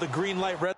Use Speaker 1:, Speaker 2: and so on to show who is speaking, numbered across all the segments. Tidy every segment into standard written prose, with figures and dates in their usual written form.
Speaker 1: the green light, red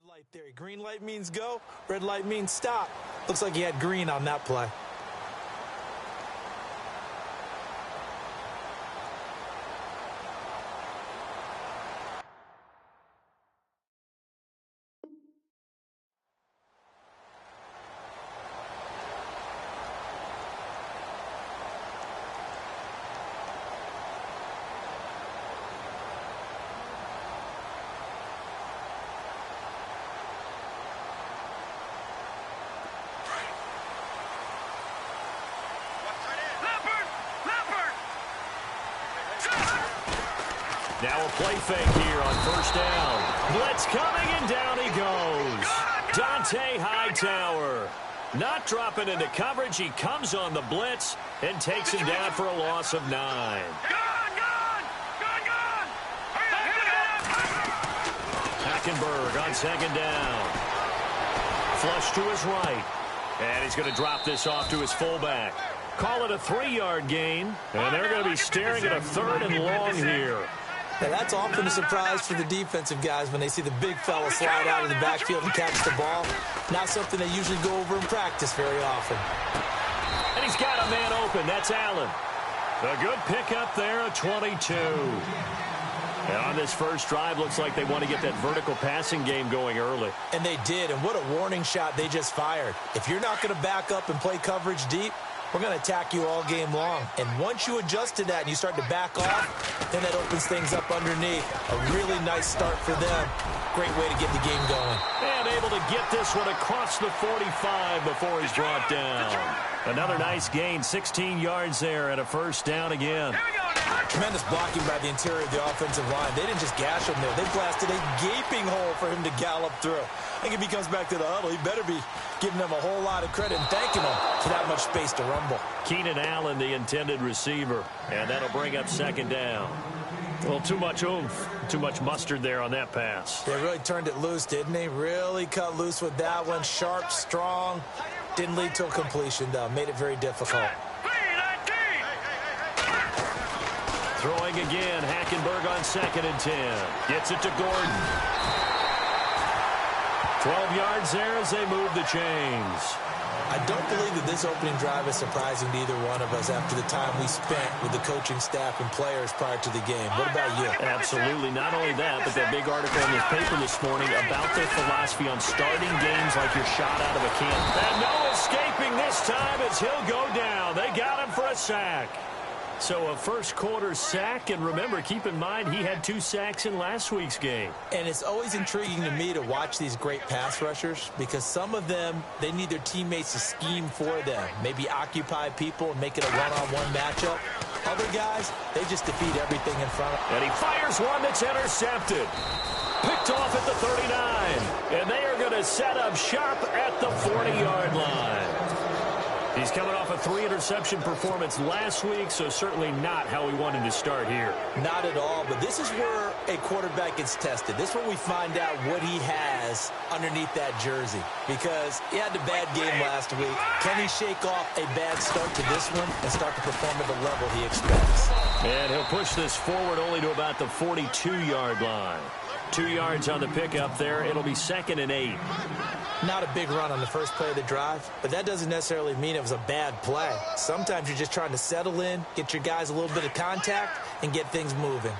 Speaker 1: light there. Green light means go, red light means stop. Looks like he had green on that play.
Speaker 2: Now a play fake here on first down. Blitz coming, and down he goes. Dante Hightower not dropping into coverage. He comes on the blitz and takes him down for a loss of 9. Hackenberg on second down. Flush to his right. And he's going to drop this off to his fullback. Call it a 3-yard gain. And they're going to be staring at a 3rd and long here.
Speaker 1: Now, that's often a surprise for the defensive guys when they see the big fella slide out of the backfield and catch the ball. Not something they usually go over in practice very often.
Speaker 2: And he's got a man open. That's Allen. A good pickup there, a 22. And on this first drive, looks like they want to get that vertical passing game going early.
Speaker 1: And they did, and what a warning shot they just fired. If you're not going to back up and play coverage deep, we're going to attack you all game long. And once you adjust to that and you start to back off, then that opens things up underneath. A really nice start for them. Great way to get the game going.
Speaker 2: And able to get this one across the 45 before he's brought down. Another nice gain, 16 yards there and a first down again.
Speaker 1: Tremendous blocking by the interior of the offensive line. They didn't just gash him there. They blasted a gaping hole for him to gallop through. I think if he comes back to the huddle, he better be giving them a whole lot of credit and thanking them for that much space to rumble.
Speaker 2: Keenan Allen, the intended receiver. And that'll bring up second down. Well, too much oomph, too much mustard there on that pass.
Speaker 1: They really turned it loose, didn't they? Really cut loose with that one. Sharp, strong. Didn't lead to a completion, though. Made it very difficult.
Speaker 2: Throwing again, Hackenberg on 2nd and 10. Gets it to Gordon. 12 yards there as they move the chains.
Speaker 1: I don't believe that this opening drive is surprising to either one of us after the time we spent with the coaching staff and players prior to the game. What about you?
Speaker 2: Absolutely. Not only that, but that big article in the paper this morning about their philosophy on starting games like you're shot out of a cannon. And no escaping this time as he'll go down. They got him for a sack. So a first quarter sack, and remember, keep in mind, he had 2 sacks in last week's game.
Speaker 1: And it's always intriguing to me to watch these great pass rushers because some of them, they need their teammates to scheme for them. Maybe occupy people and make it a one-on-one matchup. Other guys, they just defeat everything in front of them.
Speaker 2: And he fires one that's intercepted. Picked off at the 39. And they are going to set up shop at the 40-yard line. He's coming off a 3-interception performance last week, so certainly not how we wanted to start here.
Speaker 1: Not at all, but this is where a quarterback gets tested. This is where we find out what he has underneath that jersey. Because he had a bad game last week. Can he shake off a bad start to this one and start to perform at the level he expects?
Speaker 2: And he'll push this forward only to about the 42-yard line. 2 yards on the pickup there. It'll be 2nd and 8.
Speaker 1: Not a big run on the first play of the drive, but that doesn't necessarily mean it was a bad play. Sometimes you're just trying to settle in, get your guys a little bit of contact, and get things moving.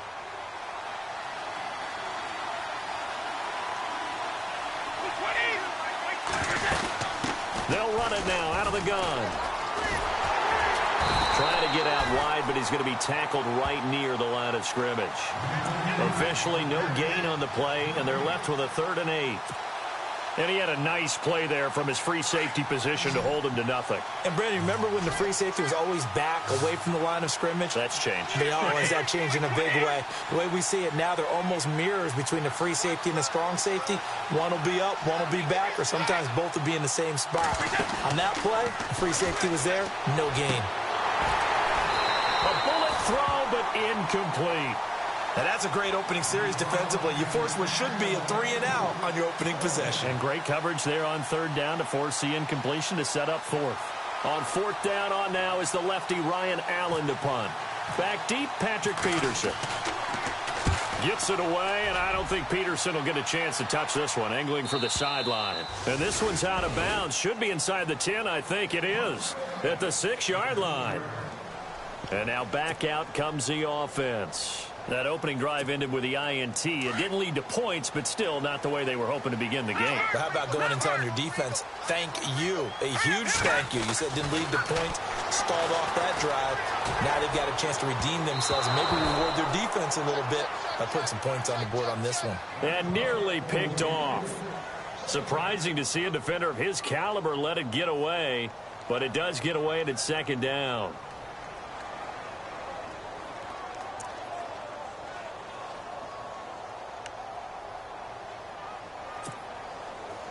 Speaker 2: They'll run it now out of the gun. Trying to get out wide, but he's going to be tackled right near the line of scrimmage. Officially, no gain on the play, and they're left with a 3rd and 8. And he had a nice play there from his free safety position to hold him to nothing.
Speaker 1: And, Brandon, remember when the free safety was always back away from the line of scrimmage?
Speaker 2: That's changed.
Speaker 1: They always that changed in a big way. The way we see it now, they're almost mirrors between the free safety and the strong safety. One will be up, one will be back, or sometimes both will be in the same spot. On that play, the free safety was there, no gain.
Speaker 2: A bullet throw, but incomplete.
Speaker 1: And that's a great opening series defensively. You force what should be a 3-and-out on your opening possession.
Speaker 2: And great coverage there on third down to force the incompletion to set up fourth. On fourth down on now is the lefty Ryan Allen to punt. Back deep, Patrick Peterson. Gets it away, and I don't think Peterson will get a chance to touch this one. Angling for the sideline. And this one's out of bounds. Should be inside the 10, I think it is. At the 6-yard line. And now back out comes the offense. That opening drive ended with the INT. It didn't lead to points, but still not the way they were hoping to begin the game.
Speaker 1: But how about going and telling your defense, thank you, a huge thank you. You said it didn't lead to points, stalled off that drive. Now they've got a chance to redeem themselves and maybe reward their defense a little bit by putting some points on the board on this one.
Speaker 2: And nearly picked off. Surprising to see a defender of his caliber let it get away, but it does get away and it's second down.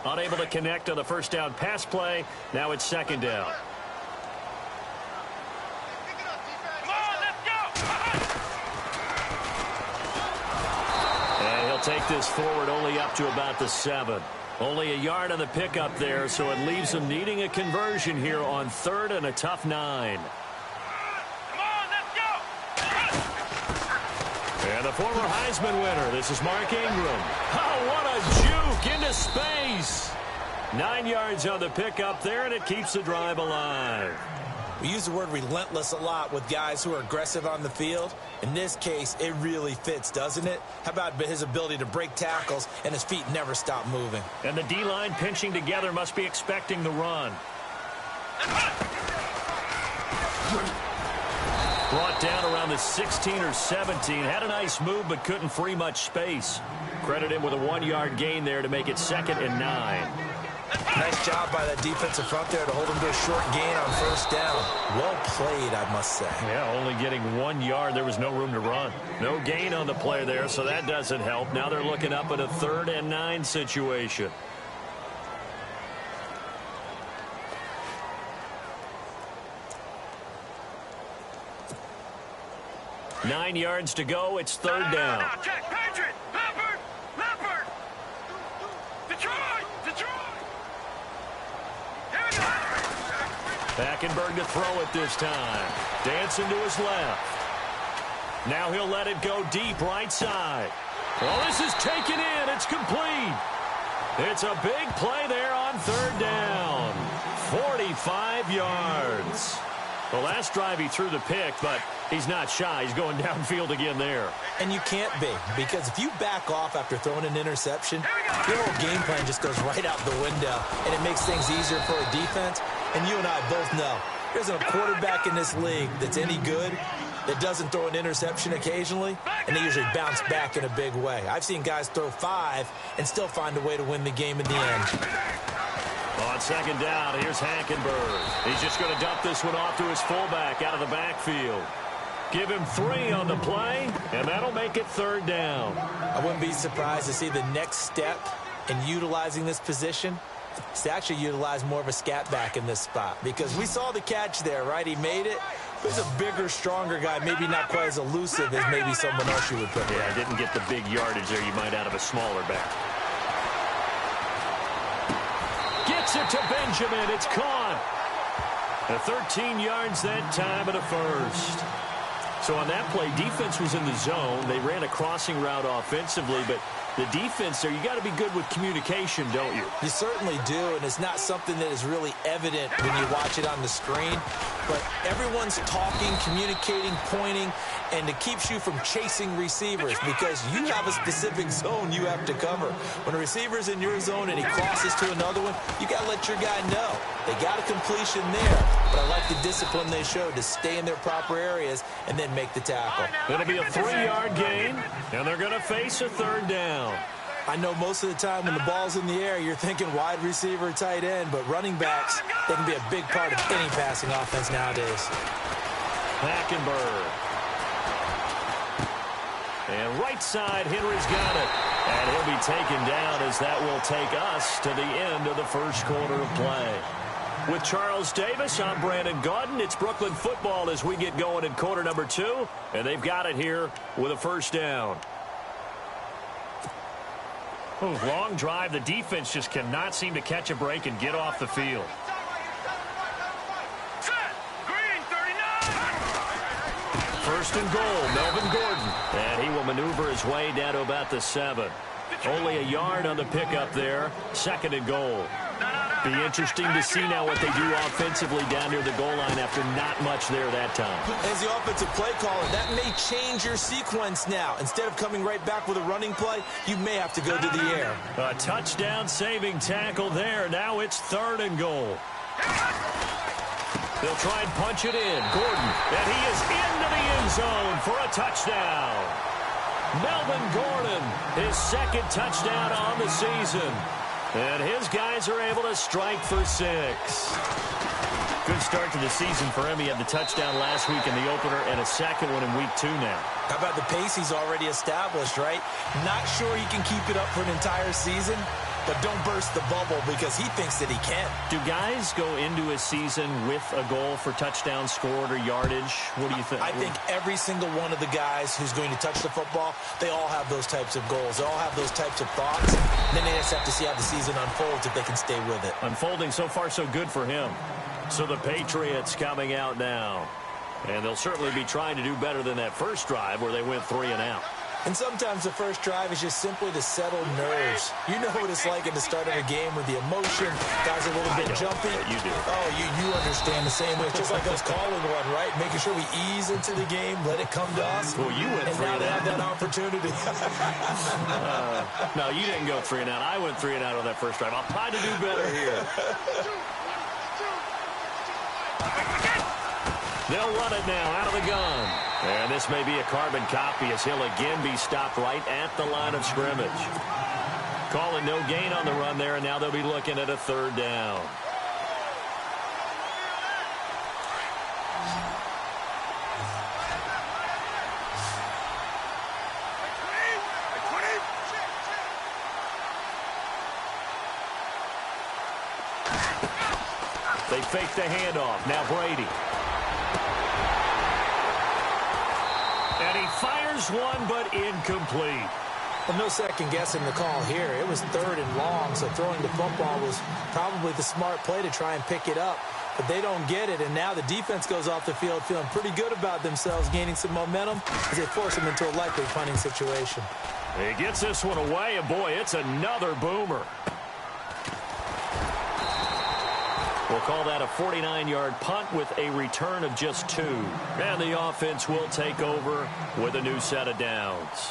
Speaker 2: Unable to connect on the first down pass play. Now it's second down. And he'll take this forward only up to about the 7. Only a yard on the pickup there, so it leaves him needing a conversion here on third and a tough 9. And the former Heisman winner, this is Mark Ingram. Oh, what a juke into space. 9 yards on the pickup there, and it keeps the drive alive.
Speaker 1: We use the word relentless a lot with guys who are aggressive on the field. In this case, it really fits, doesn't it? How about his ability to break tackles and his feet never stop moving?
Speaker 2: And the D-line pinching together must be expecting the run. Brought down around the 16 or 17. Had a nice move, but couldn't free much space. Credit him with a 1-yard gain there to make it 2nd and 9.
Speaker 1: Nice job by that defensive front there to hold him to a short gain on first down. Well played, I must say.
Speaker 2: Yeah, only getting 1 yard. There was no room to run. No gain on the play there, so that doesn't help. Now they're looking up at a 3rd and 9 situation. Nine yards to go. It's third down. Hackenberg to throw it this time. Dancing to his left. Now he'll let it go deep right side. Well, this is taken in. It's complete. It's a big play there on third down. 45 yards. The last drive he threw the pick, but he's not shy. He's going downfield again there.
Speaker 1: And you can't be, because if you back off after throwing an interception, your whole game plan just goes right out the window, and it makes things easier for a defense. And you and I both know there's a quarterback in this league that's any good that doesn't throw an interception occasionally, and they usually bounce back in a big way. I've seen guys throw 5 and still find a way to win the game in the end.
Speaker 2: On second down, here's Hackenberg. He's just going to dump this one off to his fullback out of the backfield. Give him 3 on the play, and that'll make it third down.
Speaker 1: I wouldn't be surprised to see the next step in utilizing this position is to actually utilize more of a scat back in this spot, because we saw the catch there, right? He made it. He's a bigger, stronger guy, maybe not quite as elusive as maybe someone else you would put there.
Speaker 2: Yeah, didn't get the big yardage there you might out of a smaller back. Gets it to Benjamin. It's caught. 13 yards that time at a first. So on that play, defense was in the zone. They ran a crossing route offensively, but the defense there, you got to be good with communication, don't you?
Speaker 1: You certainly do, and it's not something that is really evident when you watch it on the screen. But everyone's talking, communicating, pointing, and it keeps you from chasing receivers because you have a specific zone you have to cover. When a receiver's in your zone and he crosses to another one, you got to let your guy know. They got a completion there, but I like the discipline they showed to stay in their proper areas and then make the tackle.
Speaker 2: It'll be a 3-yard gain, and they're going to face a third down.
Speaker 1: I know most of the time when the ball's in the air, you're thinking wide receiver, tight end, but running backs, they can be a big part of any passing offense nowadays.
Speaker 2: Hackenberg. And right side, Henry's got it. And he'll be taken down as that will take us to the end of the first quarter of play. With Charles Davis, I'm Brandon Gaudin. It's Brooklyn football as we get going in quarter number 2. And they've got it here with a first down. Long drive. The defense just cannot seem to catch a break and get off the field. First and goal, Melvin Gordon. And he will maneuver his way down to about the 7. Only a yard on the pickup there. Second and goal. Be interesting to see now what they do offensively down near the goal line after not much there that time.
Speaker 1: As the offensive play caller, that may change your sequence now. Instead of coming right back with a running play, you may have to go to the air.
Speaker 2: A touchdown saving tackle there. Now it's third and goal. They'll try and punch it in. Gordon, and he is into the end zone for a touchdown. Melvin Gordon, his second touchdown on the season. And his guys are able to strike for 6. Good start to the season for him. He had the touchdown last week in the opener and a second one in week 2 now.
Speaker 1: How about the pace he's already established, right? Not sure he can keep it up for an entire season, but don't burst the bubble because he thinks that he can.
Speaker 2: Do guys go into a season with a goal for touchdowns scored or yardage? What do you think?
Speaker 1: I think every single one of the guys who's going to touch the football, they all have those types of goals. They all have those types of thoughts. Then they just have to see how the season unfolds if they can stay with it.
Speaker 2: Unfolding so far so good for him. So the Patriots coming out now. And they'll certainly be trying to do better than that first drive where they went 3 and out.
Speaker 1: And sometimes the first drive is just simply to settle nerves. You know what it's like at the start of a game with the emotion. Guys are a little bit jumpy.
Speaker 2: You do.
Speaker 1: Oh, you understand the same way. It's just like us calling one, right? Making sure we ease into the game, let it come to us.
Speaker 2: Well, you went 3
Speaker 1: and now
Speaker 2: and
Speaker 1: they
Speaker 2: out.
Speaker 1: have that opportunity.
Speaker 2: No, you didn't go 3 and out. I went 3 and out on that first drive. I'll try to do better here. They'll run it now out of the gun. And this may be a carbon copy as he'll again be stopped right at the line of scrimmage. Calling no gain on the run there, and now they'll be looking at a third down. They fake the handoff. Now Brady. And he fires one, but incomplete.
Speaker 1: Well, no second guessing the call here. It was 3rd and long, so throwing the football was probably the smart play to try and pick it up. But they don't get it, and now the defense goes off the field feeling pretty good about themselves, gaining some momentum as they force them into a likely punting situation.
Speaker 2: He gets this one away, and boy, it's another boomer. We'll call that a 49-yard punt with a return of just 2. And the offense will take over with a new set of downs.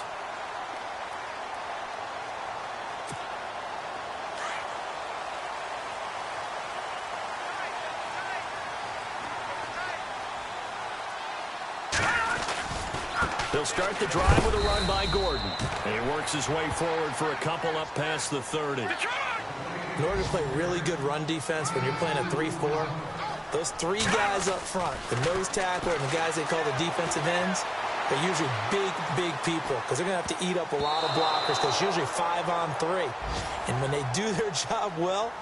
Speaker 2: They'll start the drive with a run by Gordon. And he works his way forward for a couple up past the 30.
Speaker 1: In order to play really good run defense when you're playing a 3-4, those 3 guys up front, the nose tackle and the guys they call the defensive ends, they're usually big people because they're going to have to eat up a lot of blockers because it's usually 5 on 3. And when they do their job well,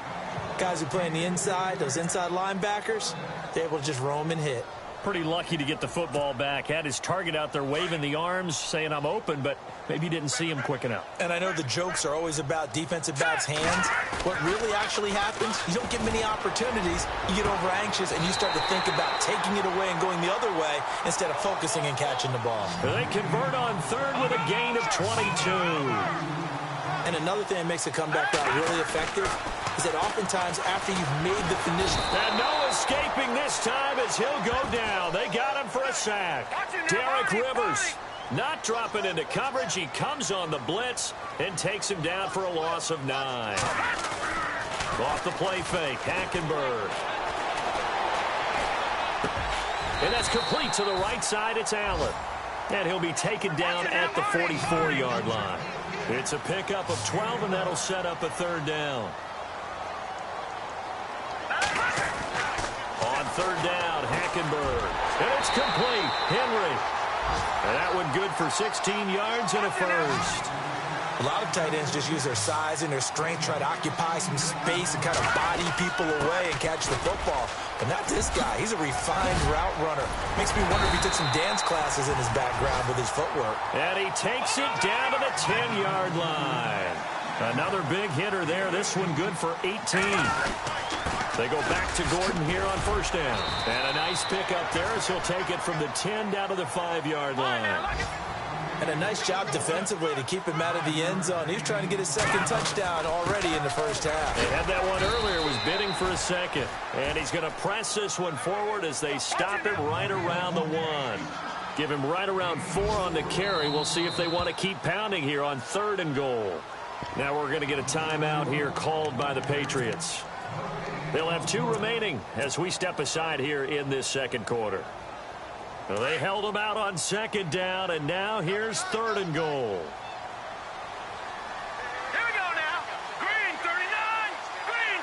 Speaker 1: guys who play on the inside, those inside linebackers, they're able to just roam and hit.
Speaker 2: Pretty lucky to get the football back. Had his target out there waving the arms, saying I'm open, but maybe didn't see him quick enough.
Speaker 1: And I know the jokes are always about defensive backs' hands. What really actually happens, you don't get many opportunities. You get over anxious, and you start to think about taking it away and going the other way instead of focusing and catching the ball.
Speaker 2: They convert on 3rd with a gain of 22.
Speaker 1: And another thing that makes a comeback route really effective is that oftentimes after you've made the finish.
Speaker 2: And no escaping this time as he'll go down. They got him for a sack. Derek Rivers not dropping into coverage. He comes on the blitz and takes him down for a loss of 9. Off the play fake, Hackenberg. And that's complete to the right side. It's Allen. And he'll be taken down at the 44-yard line. It's a pickup of 12, and that'll set up a third down. On third down, Hackenberg. And it's complete. Henry. And that one good for 16 yards and a first.
Speaker 1: A lot of tight ends just use their size and their strength, try to occupy some space and kind of body people away and catch the football. But not this guy. He's a refined route runner. Makes me wonder if he took some dance classes in his background with his footwork.
Speaker 2: And he takes it down to the 10-yard line. Another big hitter there. This one good for 18. They go back to Gordon here on first down. And a nice pickup there as he'll take it from the 10 down to the 5-yard line.
Speaker 1: And a nice job defensively to keep him out of the end zone. He's trying to get his second touchdown already in the first half.
Speaker 2: They had that one earlier, was bidding for a second. And he's going to press this one forward as they stop him right around the 1. Give him right around 4 on the carry. We'll see if they want to keep pounding here on 3rd and goal. Now we're going to get a timeout here called by the Patriots. They'll have 2 remaining as we step aside here in this second quarter. Well, they held him out on 2nd down, and now here's 3rd and goal.
Speaker 3: Here we go now. Green 39. Green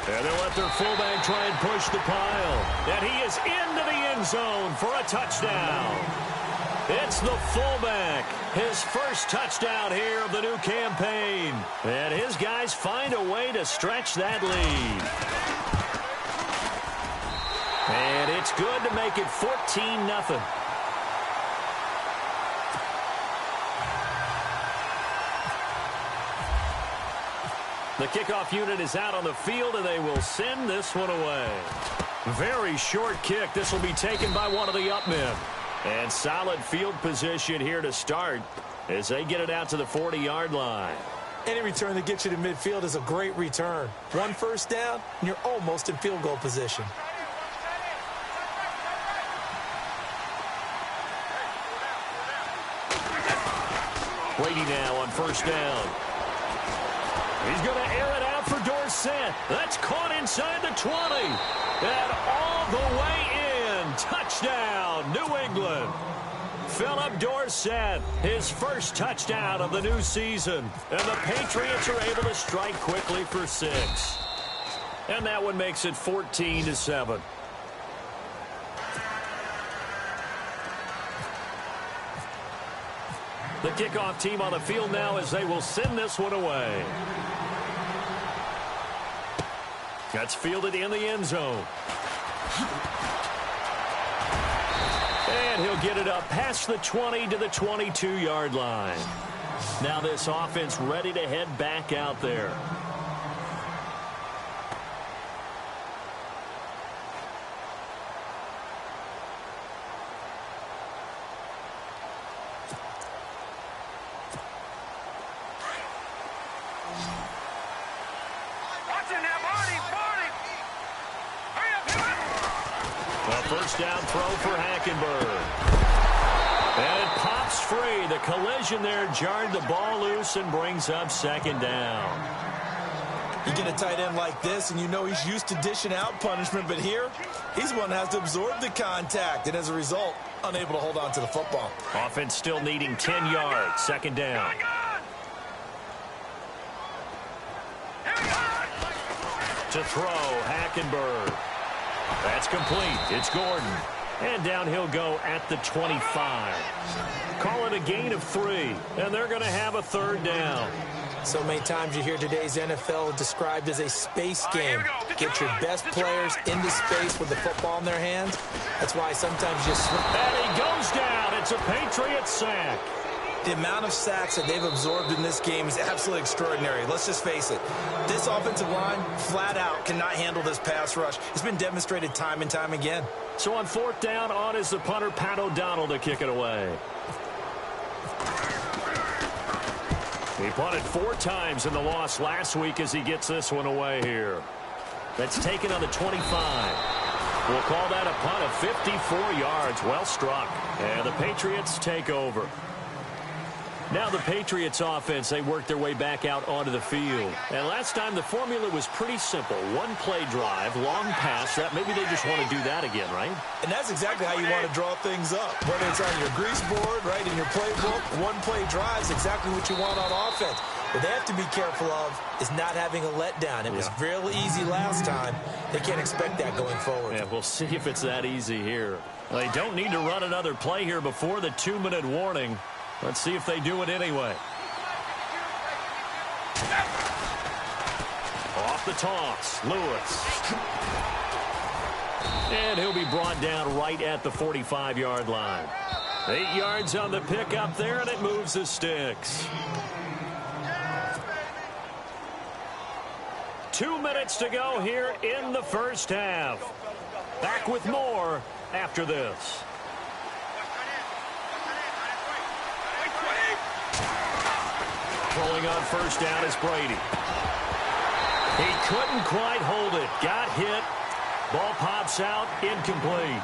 Speaker 3: 39.
Speaker 2: And they'll let their fullback try and push the pile. And he is into the end zone for a touchdown. It's the fullback. His first touchdown here of the new campaign. And his guys find a way to stretch that lead. And it's good to make it 14-0. The kickoff unit is out on the field, and they will send this one away. Very short kick. This will be taken by one of the up men. And solid field position here to start as they get it out to the 40-yard line.
Speaker 1: Any return that gets you to midfield is a great return. 1 first down, and you're almost in field goal position.
Speaker 2: Brady now on first down. He's going to air it out for Dorsett. That's caught inside the 20. And all the way in. Touchdown, New England. Philip Dorsett, his first touchdown of the new season. And the Patriots are able to strike quickly for 6. And that one makes it 14-7. The kickoff team on the field now as they will send this one away. That's fielded in the end zone. And he'll get it up past the 20 to the 22-yard line. Now this offense ready to head back out there. First down throw for Hackenberg. And it pops free. The collision there jarred the ball loose and brings up 2nd down.
Speaker 1: You get a tight end like this, and you know he's used to dishing out punishment, but here, he's the one that has to absorb the contact, and as a result, unable to hold on to the football.
Speaker 2: Offense still needing 10 yards. 2nd down. To throw, Hackenberg. That's complete. It's Gordon. And down he'll go at the 25. Call it a gain of 3. And they're going to have a 3rd down.
Speaker 1: So many times you hear today's NFL described as a space game. Get your best players into space with the football in their hands. That's why sometimes you just...
Speaker 2: And he goes down. It's a Patriots sack.
Speaker 1: The amount of sacks that they've absorbed in this game is absolutely extraordinary. Let's just face it. This offensive line, flat out, cannot handle this pass rush. It's been demonstrated time and time again.
Speaker 2: So on 4th down, on is the punter, Pat O'Donnell, to kick it away. He punted 4 times in the loss last week as he gets this one away here. That's taken on the 25. We'll call that a punt of 54 yards. Well struck. And the Patriots take over. Now the Patriots offense, they work their way back out onto the field. And last time the formula was pretty simple. One play drive, long pass. That maybe they just want to do that again, right?
Speaker 1: And that's exactly how you want to draw things up. Whether it's on your grease board, right, in your playbook, one play drive is exactly what you want on offense. What they have to be careful of is not having a letdown. It was real easy last time. They can't expect that going forward.
Speaker 2: Yeah, we'll see if it's that easy here. Well, they don't need to run another play here before the 2-minute warning. Let's see if they do it anyway. Off the toss, Lewis. And he'll be brought down right at the 45-yard line. 8 yards on the pickup there, and it moves the sticks. 2 minutes to go here in the first half. Back with more after this. Throwing on first down is Brady. He couldn't quite hold it. Got hit. Ball pops out. Incomplete.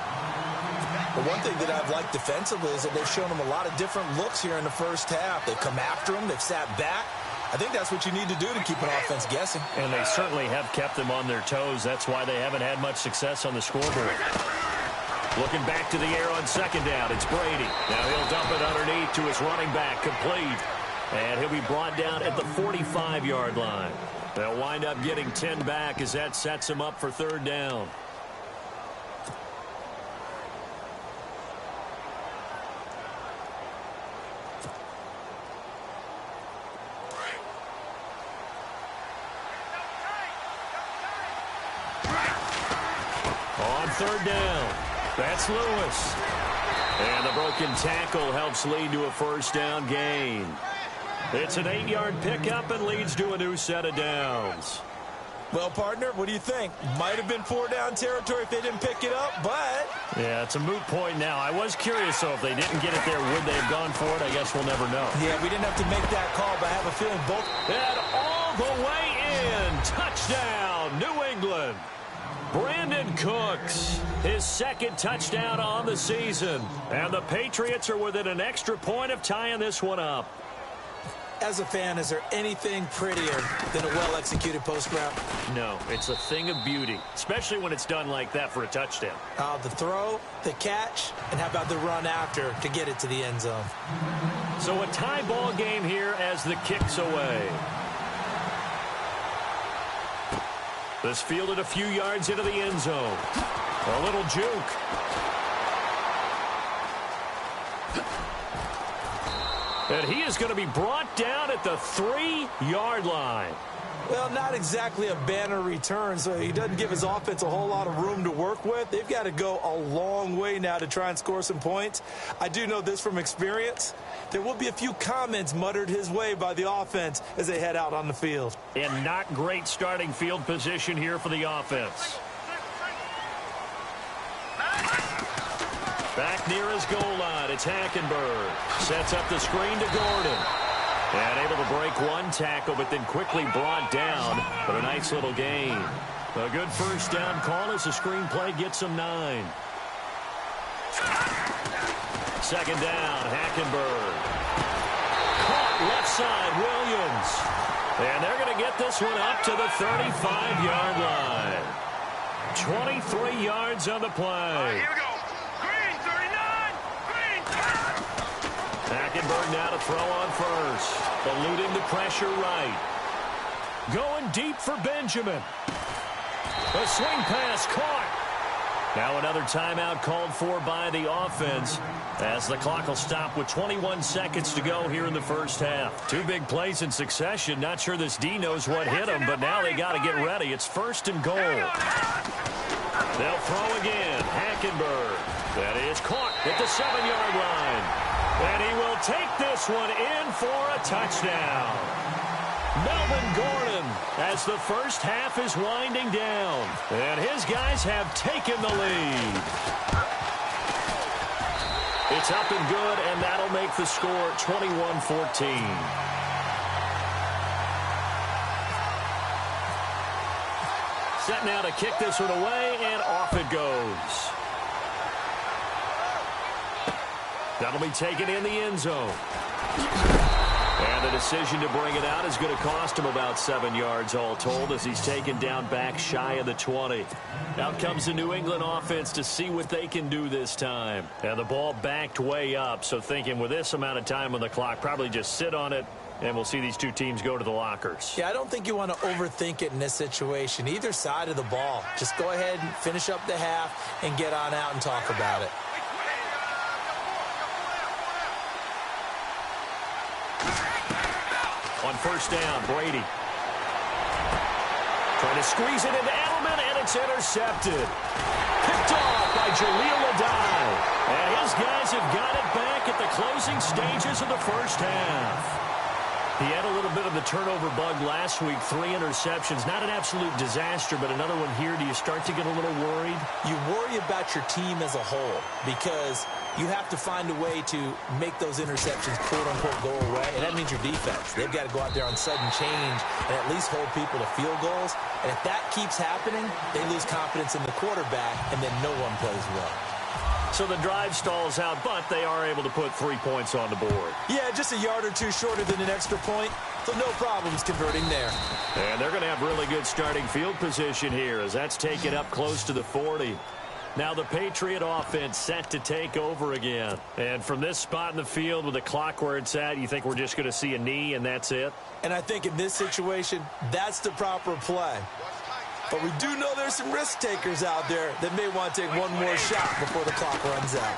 Speaker 1: The one thing that I've liked defensively is that they've shown him a lot of different looks here in the first half. They've come after him. They've sat back. I think that's what you need to do to keep an offense guessing.
Speaker 2: And they certainly have kept them on their toes. That's why they haven't had much success on the scoreboard. Looking back to the air on second down. It's Brady. Now he'll dump it underneath to his running back. Complete. And he'll be brought down at the 45-yard line. They'll wind up getting 10 back as that sets them up for third down. On third down, that's Lewis. And the broken tackle helps lead to a first down gain. It's an 8-yard pickup and leads to a new set of downs.
Speaker 1: Well, partner, what do you think? Might have been 4-down territory if they didn't pick it up, but...
Speaker 2: Yeah, it's a moot point now. I was curious, though, if they didn't get it there, would they have gone for it? I guess we'll never know.
Speaker 1: Yeah, we didn't have to make that call, but I have a feeling both...
Speaker 2: And all the way in. Touchdown, New England. Brandon Cooks, his second touchdown on the season. And the Patriots are within an extra point of tying this one up.
Speaker 1: As a fan, is there anything prettier than a well-executed post route?
Speaker 2: No, it's a thing of beauty, especially when it's done like that for a touchdown.
Speaker 1: The throw, the catch, and how about the run after to get it to the end zone?
Speaker 2: So a tie ball game here as the kick's away. This fielded a few yards into the end zone. A little juke. And he is going to be brought down at the 3-yard line.
Speaker 1: Well, not exactly a banner return, so he doesn't give his offense a whole lot of room to work with. They've got to go a long way now to try and score some points. I do know this from experience. There will be a few comments muttered his way by the offense as they head out on the field.
Speaker 2: And not great starting field position here for the offense. Back near his goal line, it's Hackenberg. Sets up the screen to Gordon. And able to break one tackle, but then quickly brought down. But a nice little gain. A good first down call as the screenplay gets him 9. Second down, Hackenberg. Caught left side, Williams. And they're going to get this one up to the 35-yard line. 23 yards on the play.
Speaker 3: Here we go. Green, 39. Green.
Speaker 2: Hackenberg now to throw on first. Eluding the pressure right. Going deep for Benjamin. A swing pass caught. Now another timeout called for by the offense as the clock will stop with 21 seconds to go here in the first half. 2 big plays in succession. Not sure this D knows what hit him, but now they got to get ready. It's first and goal. They'll throw again. Hackenberg. That is caught at the 7-yard line. And he will take this one in for a touchdown. Melvin Gordon as the first half is winding down. And his guys have taken the lead. It's up and good, and that'll make the score 21-14. Set now to kick this one away, and off it goes. That'll be taken in the end zone. And the decision to bring it out is going to cost him about 7 yards all told as he's taken down back shy of the 20. Out comes the New England offense to see what they can do this time. And the ball backed way up, so thinking with this amount of time on the clock, probably just sit on it, and we'll see these two teams go to the lockers.
Speaker 1: Yeah, I don't think you want to overthink it in this situation. Either side of the ball. Just go ahead and finish up the half and get on out and talk about it.
Speaker 2: On first down, Brady. Trying to squeeze it into Edelman, and it's intercepted. Picked off by Jaleel Adai. And his guys have got it back at the closing stages of the first half. He had a little bit of the turnover bug last week, 3 interceptions. Not an absolute disaster, but another one here. Do you start to get a little worried?
Speaker 1: You worry about your team as a whole because you have to find a way to make those interceptions, quote-unquote, go away. And that means your defense. They've got to go out there on sudden change and at least hold people to field goals. And if that keeps happening, they lose confidence in the quarterback, and then no one plays well.
Speaker 2: So the drive stalls out, but they are able to put 3 points on the board.
Speaker 1: Yeah, just a yard or two shorter than an extra point, so no problems converting there.
Speaker 2: And they're going to have really good starting field position here as that's taken up close to the 40. Now the Patriot offense set to take over again. And from this spot in the field with the clock where it's at, you think we're just going to see a knee and that's it?
Speaker 1: And I think in this situation, that's the proper play. But we do know there's some risk takers out there that may want to take one more shot before the clock runs out.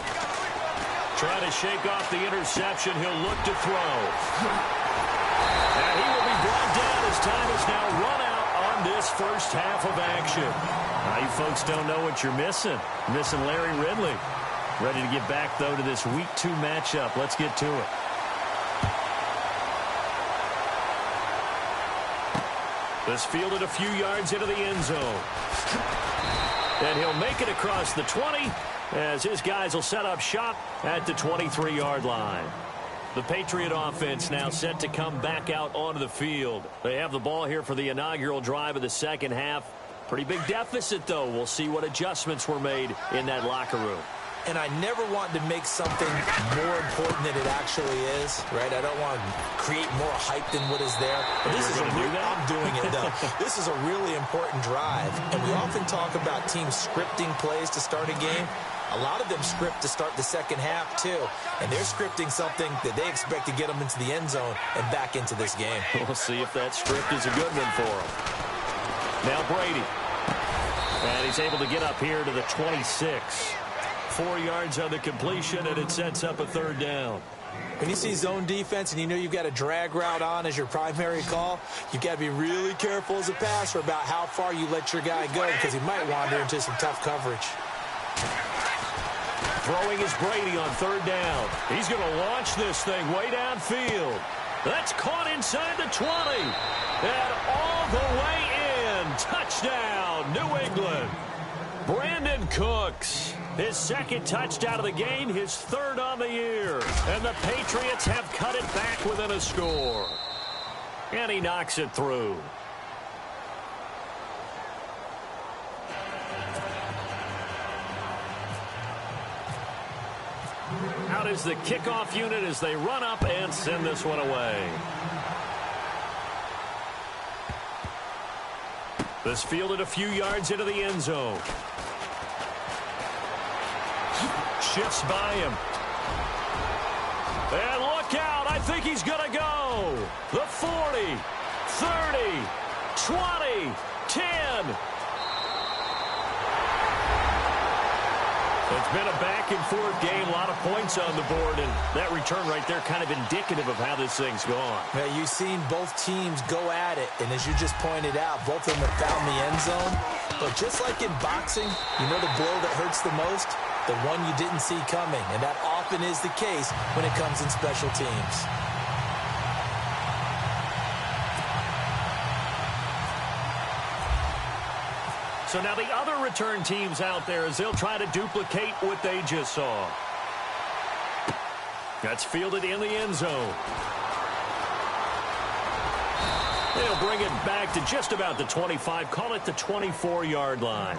Speaker 2: Trying to shake off the interception. He'll look to throw. And he will be brought down as time is now run out on this first half of action. Now you folks don't know what you're missing. You're missing Larry Ridley. Ready to get back, though, to this Week 2 matchup. Let's get to it. This fielded a few yards into the end zone. And he'll make it across the 20 as his guys will set up shop at the 23-yard line. The Patriot offense now set to come back out onto the field. They have the ball here for the inaugural drive of the second half. Pretty big deficit, though. We'll see what adjustments were made in that locker room.
Speaker 1: And I never want to make something more important than it actually is, right? I don't want to create more hype than what is there. But this is I'm doing it, though. This is a really important drive. And we often talk about teams scripting plays to start a game. A lot of them script to start the second half, too. And they're scripting something that they expect to get them into the end zone and back into this game.
Speaker 2: We'll see if that script is a good one for them. Now Brady. And he's able to get up here to the 26. 4 yards on the completion, and it sets up a third down.
Speaker 1: When you see zone defense and you know you've got a drag route on as your primary call, you've got to be really careful as a passer about how far you let your guy go because he might wander into some tough coverage.
Speaker 2: Throwing is Brady on third down. He's going to launch this thing way downfield. That's caught inside the 20. And all the way in. Touchdown, New England. Brandon Cooks. His second touchdown of the game, his third on the year. And the Patriots have cut it back within a score. And he knocks it through. Out is the kickoff unit as they run up and send this one away. This fielded a few yards into the end zone. Shifts by him. And look out. I think he's going to go. The 40, 30, 20, 10. It's been a back-and-forth game, a lot of points on the board, and that return right there kind of indicative of how this thing's gone.
Speaker 1: Yeah, you've seen both teams go at it, and as you just pointed out, both of them have found the end zone. But just like in boxing, you know the blow that hurts the most? The one you didn't see coming, and that often is the case when it comes in special teams.
Speaker 2: So now the other return teams out there as they'll try to duplicate what they just saw. That's fielded in the end zone. They'll bring it back to just about the 25, call it the 24-yard line.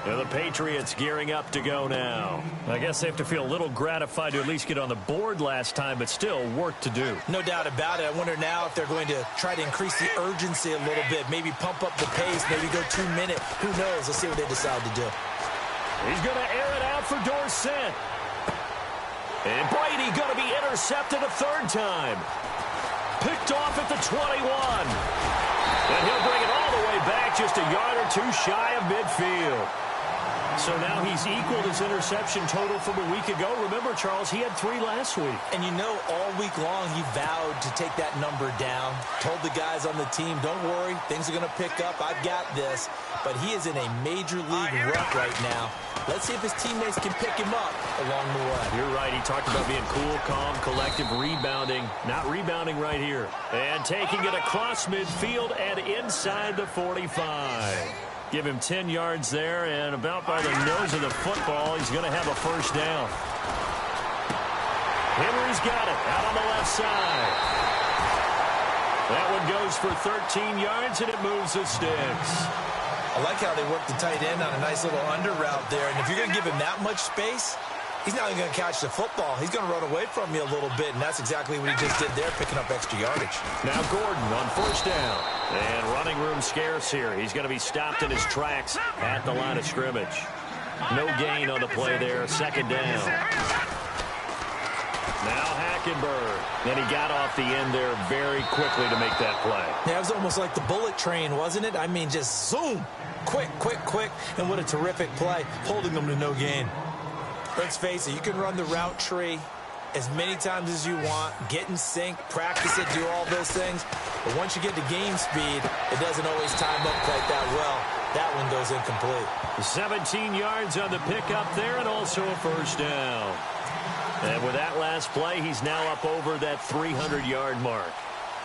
Speaker 2: And the Patriots gearing up to go now. I guess they have to feel a little gratified to at least get on the board last time, but still work to do.
Speaker 1: No doubt about it. I wonder now if they're going to try to increase the urgency a little bit, maybe pump up the pace, maybe go 2 minute. Who knows? Let's see what they decide to do.
Speaker 2: He's going to air it out for Dorsett. And Brady going to be intercepted a third time. Picked off at the 21. And he'll bring it all the way back, just a yard or two shy of midfield. So now he's equaled his interception total from a week ago. Remember, Charles, he had 3 last week.
Speaker 1: And you know, all week long he vowed to take that number down. Told the guys on the team, don't worry, things are going to pick up. I've got this. But he is in a major league rut right now. Let's see if his teammates can pick him up along the way.
Speaker 2: You're right. He talked about being cool, calm, collective, rebounding. Not rebounding right here. And taking it across midfield and inside the 45. Give him 10 yards there, and about by the nose of the football, he's going to have a first down. Henry's got it out on the left side. That one goes for 13 yards, and it moves the sticks.
Speaker 1: I like how they work the tight end on a nice little under route there, and if you're going to give him that much space, he's not even going to catch the football. He's going to run away from you a little bit, and that's exactly what he just did there, picking up extra yardage.
Speaker 2: Now Gordon on first down. And running room scarce here. He's going to be stopped in his tracks at the line of scrimmage. No gain on the play there. Second down. Now Hackenberg. And he got off the end there very quickly to make that play.
Speaker 1: Yeah, it was almost like the bullet train, wasn't it? I mean, just zoom. Quick, quick, quick. And what a terrific play, holding them to no gain. Let's face it, you can run the route tree as many times as you want, get in sync, practice it, do all those things. But once you get to game speed, it doesn't always time up quite that well. That one goes incomplete.
Speaker 2: 17 yards on the pickup there and also a first down. And with that last play, he's now up over that 300-yard mark.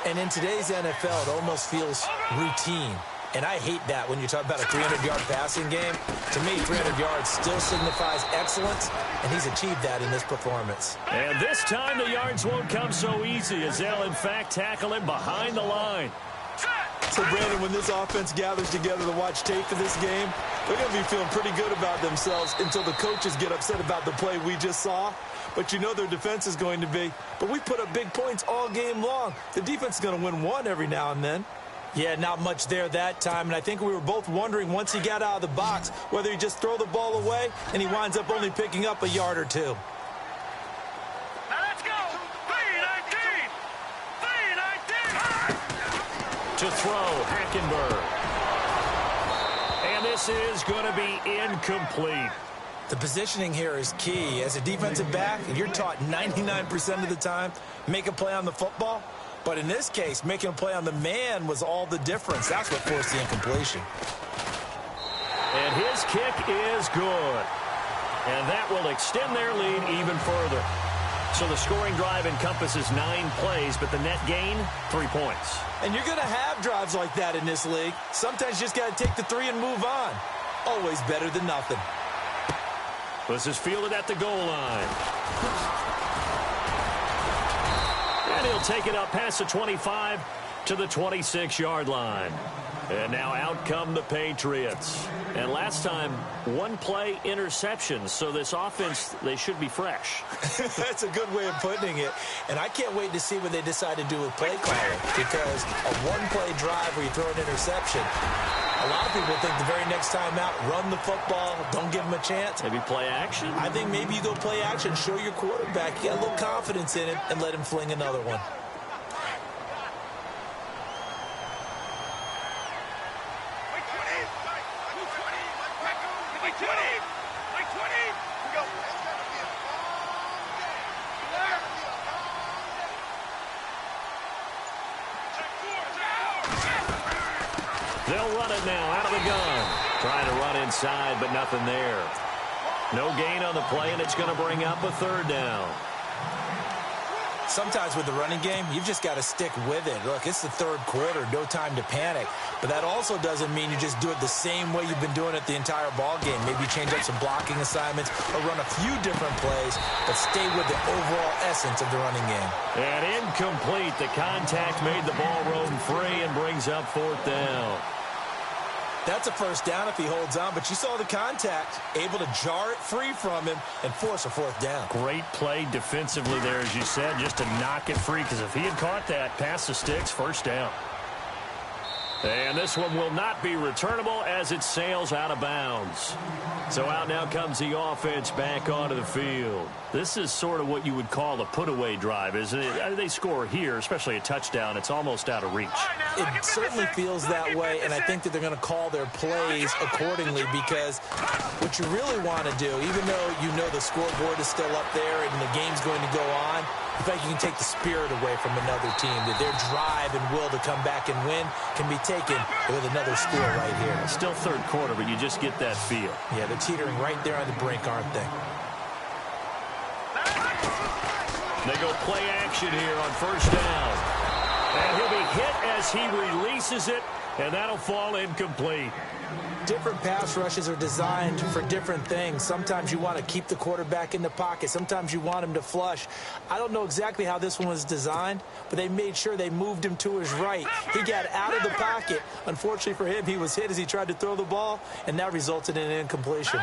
Speaker 1: And in today's NFL, it almost feels routine. And I hate that when you talk about a 300-yard passing game. To me, 300 yards still signifies excellence, and he's achieved that in this performance.
Speaker 2: And this time the yards won't come so easy as they'll, in fact, tackle him behind the line.
Speaker 1: So, Brandon, when this offense gathers together to watch tape for this game, they're going to be feeling pretty good about themselves until the coaches get upset about the play we just saw. But you know their defense is going to be. But we put up big points all game long. The defense is going to win one every now and then. Yeah, not much there that time, and I think we were both wondering once he got out of the box whether he just throw the ball away and he winds up only picking up a yard or two.
Speaker 3: Now let's go. 3-19. 3-19.
Speaker 2: To throw, Hackenberg. And this is going to be incomplete.
Speaker 1: The positioning here is key. As a defensive back, you're taught 99% of the time, make a play on the football. But in this case, making a play on the man was all the difference. That's what forced the incompletion.
Speaker 2: And his kick is good. And that will extend their lead even further. So the scoring drive encompasses 9 plays, but the net gain, 3 points.
Speaker 1: And you're going to have drives like that in this league. Sometimes you just got to take the 3 and move on. Always better than nothing.
Speaker 2: This is fielded at the goal line. And he'll take it up past the 25 to the 26-yard line. And now out come the Patriots. And last time, 1-play interceptions. So this offense, they should be fresh.
Speaker 1: That's a good way of putting it. And I can't wait to see what they decide to do with play calling. Because a 1-play drive where you throw an interception, a lot of people think the very next time out, run the football, don't give him a chance.
Speaker 2: Maybe play action?
Speaker 1: I think maybe you go play action, show your quarterback, you got a little confidence in him, and let him fling another one.
Speaker 2: They'll run it now out of the gun. Trying to run inside, but nothing there. No gain on the play, and it's going to bring up a third down.
Speaker 1: Sometimes with the running game, you've just got to stick with it. Look, it's the third quarter, no time to panic. But that also doesn't mean you just do it the same way you've been doing it the entire ball game. Maybe change up some blocking assignments or run a few different plays, but stay with the overall essence of the running game.
Speaker 2: And incomplete. The contact made the ball roam free and brings up fourth down.
Speaker 1: That's a first down if he holds on, but you saw the contact. Able to jar it free from him and force a fourth down.
Speaker 2: Great play defensively there, as you said, just to knock it free, because if he had caught that, past the sticks, first down. And this one will not be returnable as it sails out of bounds. So out now comes the offense back onto the field. This is sort of what you would call a put-away drive, isn't it? They score here, especially a touchdown. It's almost out of reach.
Speaker 1: It certainly feels that way, and I think that they're going to call their plays accordingly, because what you really want to do, even though you know the scoreboard is still up there and the game's going to go on, I think you can take the spirit away from another team, that their drive and will to come back and win can be taken with another score right here.
Speaker 2: Still third quarter, but you just get that feel.
Speaker 1: Yeah, they're teetering right there on the brink, aren't they?
Speaker 2: They go play action here on first down. And he'll be hit as he releases it, and that'll fall incomplete.
Speaker 1: Different pass rushes are designed for different things. Sometimes you want to keep the quarterback in the pocket. Sometimes you want him to flush. I don't know exactly how this one was designed, but they made sure they moved him to his right. He got out of the pocket. Unfortunately for him, he was hit as he tried to throw the ball, and that resulted in an incompletion.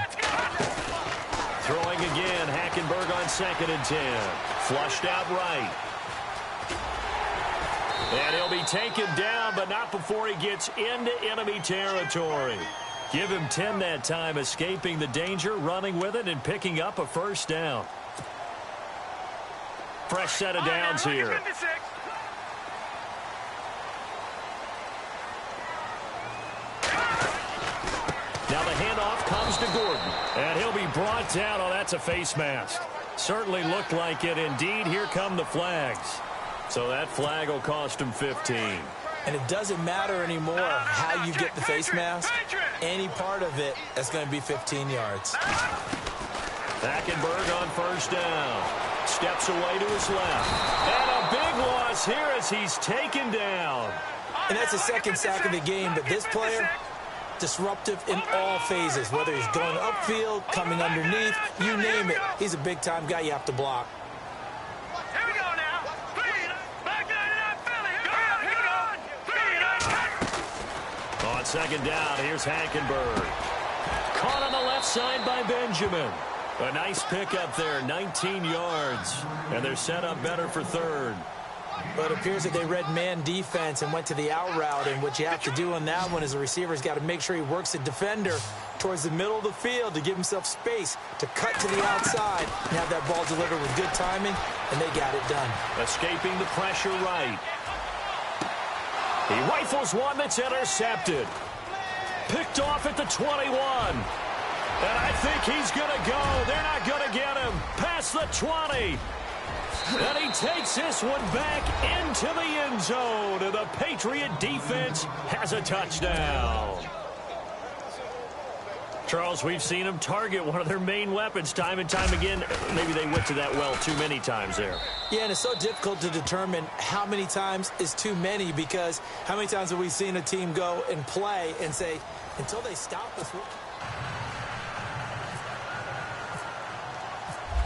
Speaker 2: Throwing again, Hackenberg on 2nd and 10. Flushed out right. And he'll be taken down, but not before he gets into enemy territory. Give him 10 that time, escaping the danger, running with it, and picking up a first down. Fresh set of downs here. Now the handoff comes to Gordon, and he'll be brought down. Oh, that's a face mask. Certainly looked like it. Indeed, here come the flags. So that flag will cost him 15.
Speaker 1: And it doesn't matter anymore how you get the face mask. Any part of it, that's going to be 15 yards.
Speaker 2: Hackenberg on first down. Steps away to his left. And a big loss here as he's taken down.
Speaker 1: And that's the second sack of the game, but this player, disruptive in all phases. Whether he's going upfield, coming underneath, you name it. He's a big-time guy you have to block.
Speaker 3: Here we go now. Back to Philly.
Speaker 2: On second down, here's Hackenberg. Caught on the left side by Benjamin. A nice pickup there, 19 yards. And they're set up better for third.
Speaker 1: But it appears that they read man defense and went to the out route. And what you have to do on that one is the receiver's got to make sure he works the defender towards the middle of the field to give himself space to cut to the outside and have that ball delivered with good timing, and they got it done.
Speaker 2: Escaping the pressure right. He rifles one that's intercepted. Picked off at the 21. And I think he's going to go. They're not going to get him. Past the 20. And he takes this one back into the end zone. And the Patriot defense has a touchdown. Charles, we've seen them target one of their main weapons time and time again. Maybe they went to that well too many times there.
Speaker 1: Yeah, and it's so difficult to determine how many times is too many, because how many times have we seen a team go and play and say, until they stop us.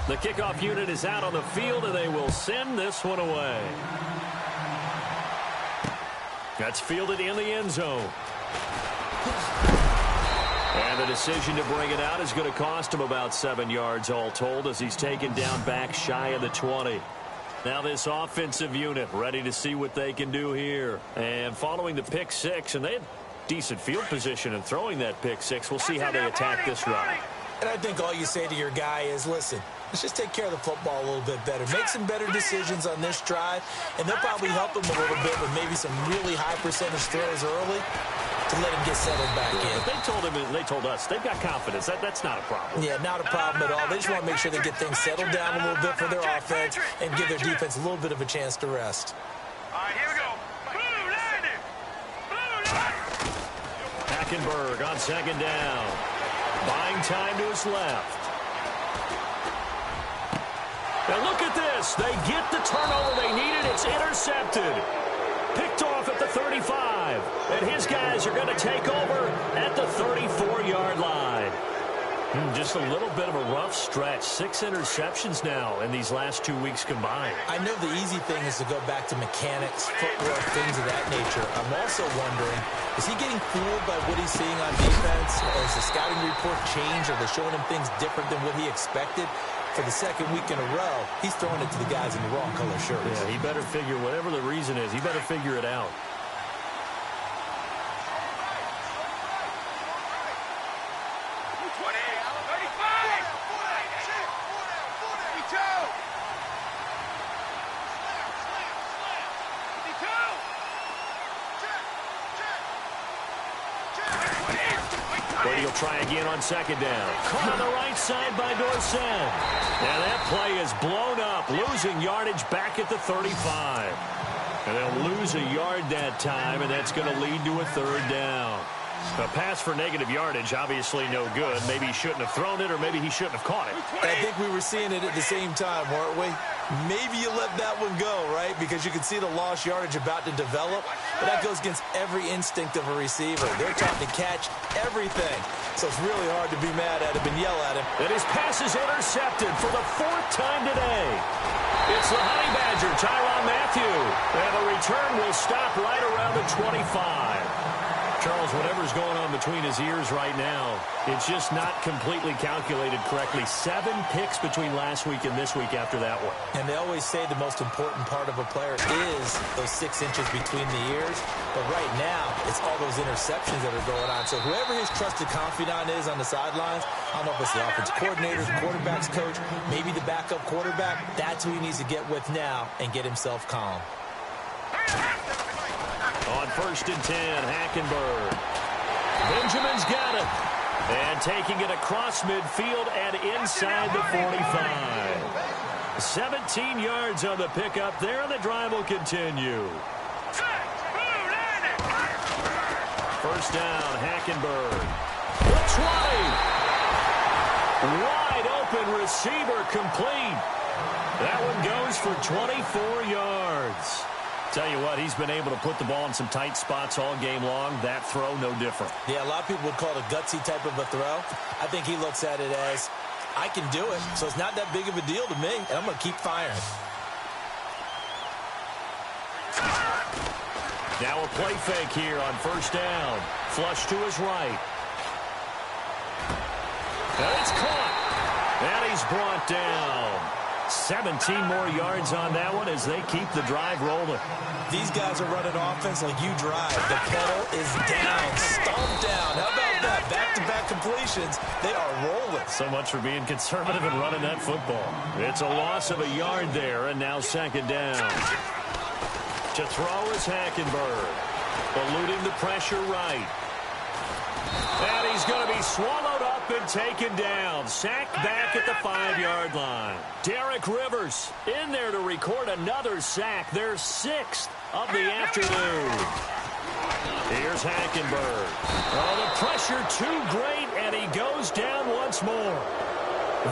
Speaker 2: The kickoff unit is out on the field, and they will send this one away. That's fielded in the end zone. And the decision to bring it out is going to cost him about 7 yards all told, as he's taken down back shy of the 20. Now this offensive unit ready to see what they can do here. And following the pick six, and they had decent field position in throwing that pick six. We'll see how they attack this drive.
Speaker 1: And I think all you say to your guy is, listen, let's just take care of the football a little bit better. Make some better decisions on this drive, and they'll probably help him a little bit with maybe some really high percentage throws early to let him get settled back in.
Speaker 2: But they told us they've got confidence. That's not a problem.
Speaker 1: Yeah, not a problem at all. They just want to make sure they get things settled down a little bit for their offense and give their defense a little bit of a chance to rest.
Speaker 3: All right, here we go. Blue landing. Blue landing.
Speaker 2: Hackenberg on second down. Buying time to his left. Now look at this. They get the turnover they needed. It's intercepted. Picked off at the 35. And his guys are going to take over at the 34-yard line. Just a little bit of a rough stretch. 6 interceptions now in these last 2 weeks combined.
Speaker 1: I know the easy thing is to go back to mechanics, footwork, things of that nature. I'm also wondering, is he getting fooled by what he's seeing on defense? Has the scouting report changed? Are they showing him things different than what he expected? For the second week in a row, he's throwing it to the guys in the wrong color shirts.
Speaker 2: Yeah, he better figure, whatever the reason is, he better figure it out. Brady will try again on second down. Caught on the right side by Dorsett. And that play is blown up, losing yardage back at the 35. And they'll lose a yard that time, and that's going to lead to a third down. A pass for negative yardage, obviously no good. Maybe he shouldn't have thrown it, or maybe he shouldn't have caught it.
Speaker 1: I think we were seeing it at the same time, weren't we? Maybe you let that one go, right? Because you can see the lost yardage about to develop. But that goes against every instinct of a receiver. They're trying to catch everything. So it's really hard to be mad at him and yell at him.
Speaker 2: And his pass is intercepted for the 4th time today. It's the Honey Badger, Tyrann Mathieu. And the return will stop right around the 25. Charles, whatever's going on between his ears right now, it's just not completely calculated correctly. 7 picks between last week and this week after that one.
Speaker 1: And they always say the most important part of a player is those 6 inches between the ears. But right now, it's all those interceptions that are going on. So whoever his trusted confidant is on the sidelines, I don't know if it's the offensive coordinator, the quarterback's coach, maybe the backup quarterback, that's who he needs to get with now and get himself calm.
Speaker 2: On 1st and 10, Hackenberg. Benjamin's got it. And taking it across midfield and inside the 45. 17 yards on the pickup there, and the drive will continue. 1st down, Hackenberg. The 20. Wide open receiver complete. That one goes for 24 yards. Tell you what, he's been able to put the ball in some tight spots all game long. That throw, no different.
Speaker 1: Yeah, a lot of people would call it a gutsy type of a throw. I think he looks at it as, I can do it, so it's not that big of a deal to me, and I'm going to keep firing.
Speaker 2: Now a play fake here on 1st down. Flush to his right. And it's caught. And he's brought down. 17 more yards on that one as they keep the drive rolling.
Speaker 1: These guys are running offense like you drive. The pedal is down, stomped down. How about that? Back-to-back completions. They are rolling.
Speaker 2: So much for being conservative and running that football. It's a loss of a yard there, and now 2nd down. To throw is Hackenberg. Eluding the pressure right. And he's going to be swallowed up and taken down. Sacked back at the 5-yard line. Derek Rivers in there to record another sack. Their 6th of the afternoon. Here's Hackenberg. Oh, the pressure too great, and he goes down once more.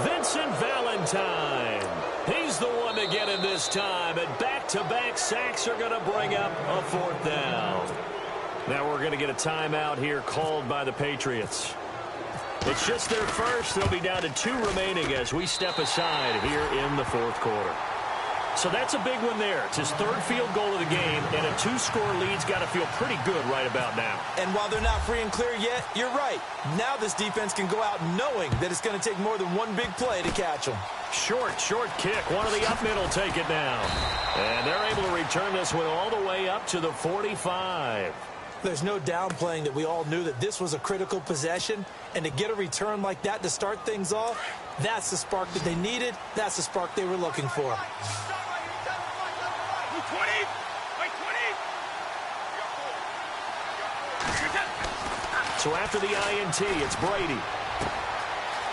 Speaker 2: Vincent Valentine. He's the one to get him this time, and back-to-back sacks are going to bring up a 4th down. Now we're going to get a timeout here called by the Patriots. It's just their first. They'll be down to 2 remaining as we step aside here in the 4th quarter. So that's a big one there. It's his 3rd field goal of the game, and a 2-score lead's got to feel pretty good right about now.
Speaker 1: And while they're not free and clear yet, you're right. Now this defense can go out knowing that it's going to take more than one big play to catch them.
Speaker 2: Short kick. One of the up mid will take it down. And they're able to return this one all the way up to the 45.
Speaker 1: There's no downplaying that we all knew that this was a critical possession, and to get a return like that to start things off, that's the spark that they needed. That's the spark they were looking for.
Speaker 2: So after the INT, it's Brady.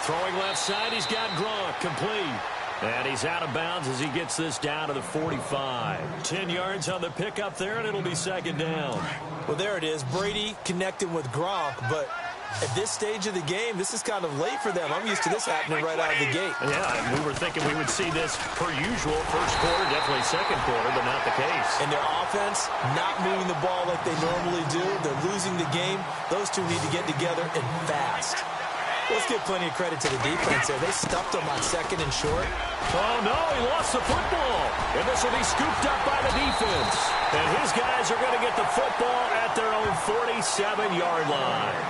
Speaker 2: Throwing left side, he's got Gronk complete. And he's out of bounds as he gets this down to the 45. 10 yards on the pickup there, and it'll be 2nd down.
Speaker 1: Well, there it is. Brady connecting with Gronk, but at this stage of the game, this is kind of late for them. I'm used to this happening right out of the gate.
Speaker 2: Yeah, and we were thinking we would see this per usual. 1st quarter, definitely 2nd quarter, but not the case.
Speaker 1: And their offense not moving the ball like they normally do. They're losing the game. Those two need to get together and fast. Let's give plenty of credit to the defense there. They stuffed him on 2nd and short.
Speaker 2: Oh, no, he lost the football. And this will be scooped up by the defense. And his guys are going to get the football at their own 47-yard line.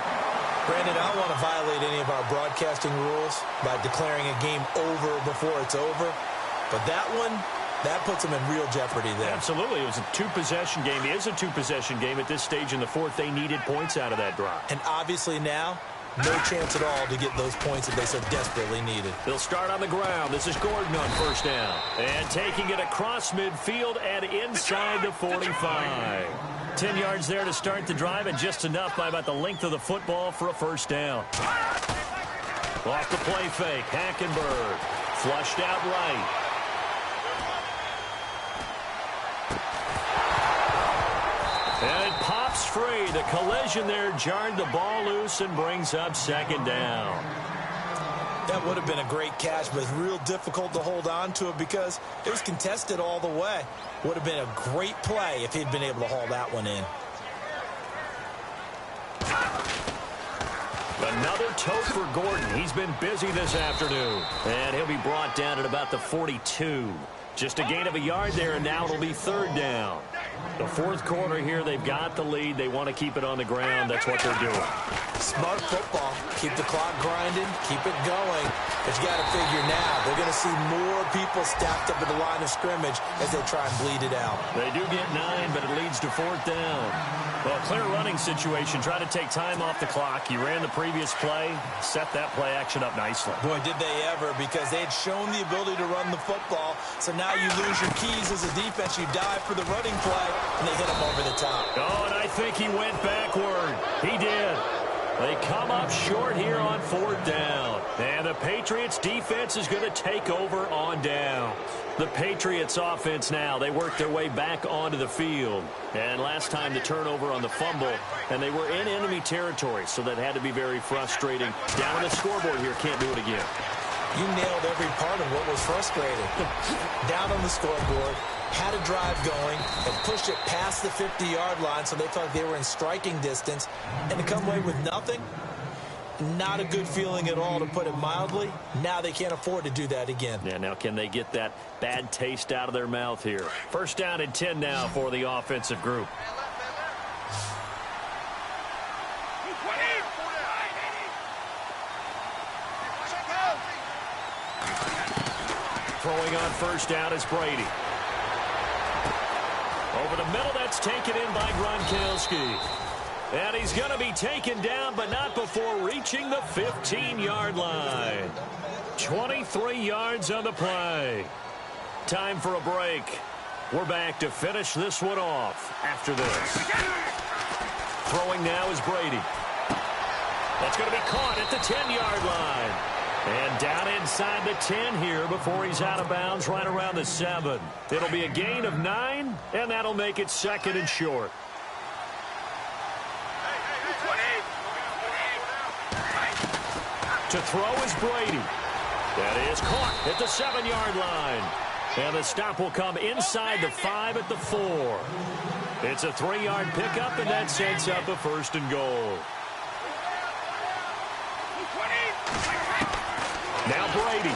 Speaker 1: Brandon, I don't want to violate any of our broadcasting rules by declaring a game over before it's over. But that one, that puts them in real jeopardy there.
Speaker 2: Absolutely. It was a two-possession game. It is a two-possession game at this stage in the fourth. They needed points out of that drive.
Speaker 1: And obviously now, no chance at all to get those points that they so desperately needed.
Speaker 2: They'll start on the ground. This is Gordon on first down. And taking it across midfield and inside the 45. 10 yards there to start the drive, and just enough by about the length of the football for a first down. Off the play fake, Hackenberg. Flushed out right. And it pops free. The collision there jarred the ball loose and brings up 2nd down.
Speaker 1: That would have been a great catch, but it's real difficult to hold on to it because it was contested all the way. Would have been a great play if he'd been able to haul that one in.
Speaker 2: Another tote for Gordon. He's been busy this afternoon. And he'll be brought down at about the 42. Just a gain of a yard there, and now it'll be 3rd down. The fourth quarter here, they've got the lead. They want to keep it on the ground. That's what they're doing.
Speaker 1: Smart football. Keep the clock grinding. Keep it going. But you got to figure now, they're going to see more people stacked up at the line of scrimmage as they try and bleed it out.
Speaker 2: They do get 9, but it leads to 4th down. Well, clear running situation. Try to take time off the clock. You ran the previous play. Set that play action up nicely.
Speaker 1: Boy, did they ever, because they had shown the ability to run the football. So now you lose your keys as a defense. You dive for the running play, and they hit him over the top.
Speaker 2: Oh, and I think he went backward. He did. They come up short here on 4th down. And the Patriots defense is going to take over on down. The Patriots offense now, they work their way back onto the field. And last time the turnover on the fumble, and they were in enemy territory, so that had to be very frustrating. Down on the scoreboard here, can't do it again.
Speaker 1: You nailed every part of what was frustrating. Down on the scoreboard, had a drive going, and pushed it past the 50-yard line, so they felt like they were in striking distance. And to come away with nothing, not a good feeling at all, to put it mildly. Now they can't afford to do that again.
Speaker 2: Yeah, now can they get that bad taste out of their mouth here? First down and 10 now for the offensive group. Throwing on first down is Brady. Over the middle, that's taken in by Gronkowski. And he's going to be taken down, but not before reaching the 15-yard line. 23 yards on the play. Time for a break. We're back to finish this one off after this. Throwing now is Brady. That's going to be caught at the 10-yard line. And down inside the 10 here before he's out of bounds right around the 7. It'll be a gain of 9, and that'll make it 2nd and short. To throw is Brady. That is caught at the 7-yard line. And the stop will come inside the 5 at the 4. It's a 3-yard pickup, and that sets up a 1st and goal. Now Brady.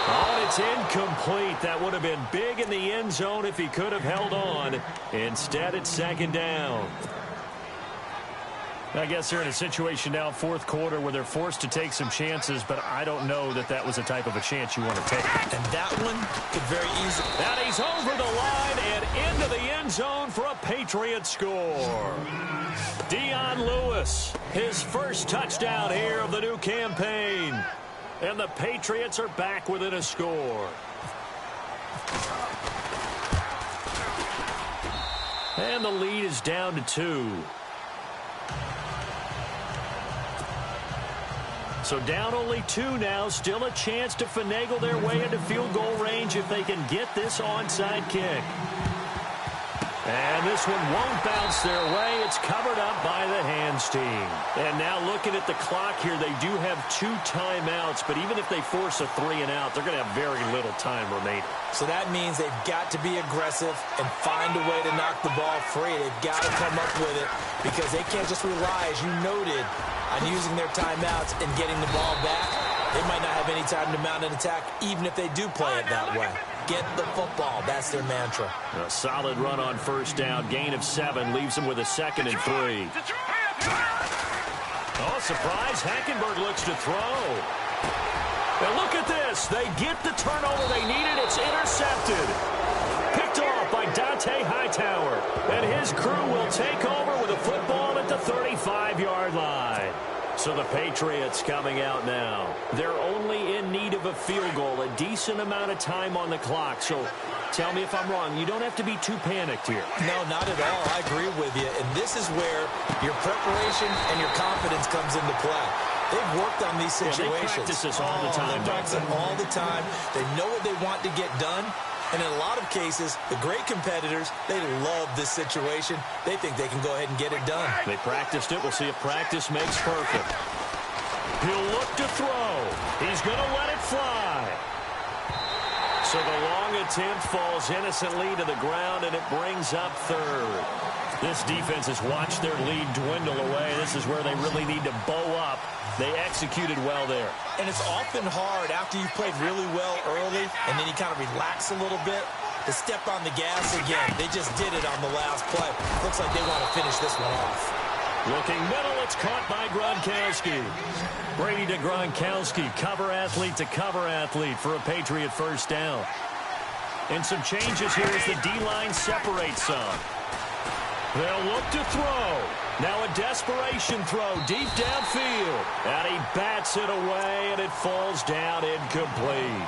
Speaker 2: Oh, and it's incomplete. That would have been big in the end zone if he could have held on. Instead, it's 2nd down. I guess they're in a situation now, fourth quarter, where they're forced to take some chances, but I don't know that that was the type of a chance you want to take.
Speaker 1: And that one could very easily.
Speaker 2: And he's over the line and into the end zone for a Patriot score. Dion Lewis, his first touchdown here of the new campaign. And the Patriots are back within a score. And the lead is down to 2. So down only 2 now. Still a chance to finagle their way into field goal range if they can get this onside kick. And this one won't bounce their way. It's covered up by the hands team. And now looking at the clock here, they do have 2 timeouts, but even if they force a 3 and out, they're going to have very little time remaining.
Speaker 1: So that means they've got to be aggressive and find a way to knock the ball free. They've got to come up with it because they can't just rely, as you noted, on using their timeouts and getting the ball back. They might not have any time to mount an attack, even if they do play it that way. Get the football. That's their mantra.
Speaker 2: A solid run on first down. Gain of 7 leaves them with a 2nd and 3. Oh, surprise. Hackenberg looks to throw. And look at this. They get the turnover they needed. It's intercepted. Picked off by Dante Hightower. And his crew will take over with a football at the 35-yard line. So the Patriots coming out now. They're only in need of a field goal, a decent amount of time on the clock. So tell me if I'm wrong. You don't have to be too panicked here.
Speaker 1: No, not at all. I agree with you. And this is where your preparation and your confidence comes into play. They've worked on these situations.
Speaker 2: Yeah, they practice this all the time.
Speaker 1: They practice it all the time. They know what they want to get done. And in a lot of cases, the great competitors, they love this situation. They think they can go ahead and get it done.
Speaker 2: They practiced it. We'll see if practice makes perfect. He'll look to throw. He's going to let it fly. So the long attempt falls innocently to the ground, and it brings up 3rd. This defense has watched their lead dwindle away. This is where they really need to bow up. They executed well there.
Speaker 1: And it's often hard after you've played really well early and then you kind of relax a little bit to step on the gas again. They just did it on the last play. Looks like they want to finish this one off.
Speaker 2: Looking middle, it's caught by Gronkowski. Brady to Gronkowski, cover athlete to cover athlete for a Patriot first down. And some changes here as the D-line separates some. They'll look to throw. Now a desperation throw deep downfield. And he bats it away, and it falls down incomplete.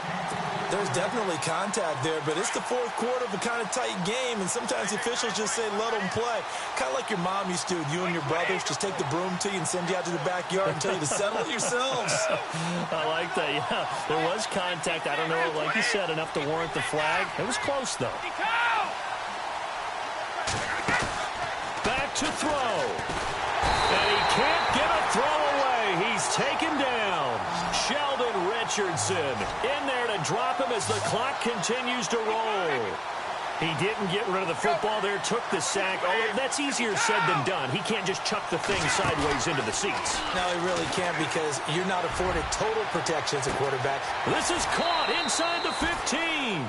Speaker 1: There's definitely contact there, but it's the 4th quarter of a kind of tight game, and sometimes officials just say, let them play. Kind of like your mom used to do with you and your brothers. Just take the broom to you and send you out to the backyard and tell you to settle it yourselves.
Speaker 2: I like that, yeah. There was contact. I don't know, like you said, enough to warrant the flag. It was close, though. Back to throw. And he can't get a throw away. He's taken down. Sheldon Richardson in there to drop him as the clock continues to roll. He didn't get rid of the football there, took the sack. Oh, that's easier said than done. He can't just chuck the thing sideways into the seats.
Speaker 1: No, he really can't because you're not afforded total protection as a quarterback.
Speaker 2: This is caught inside the 15.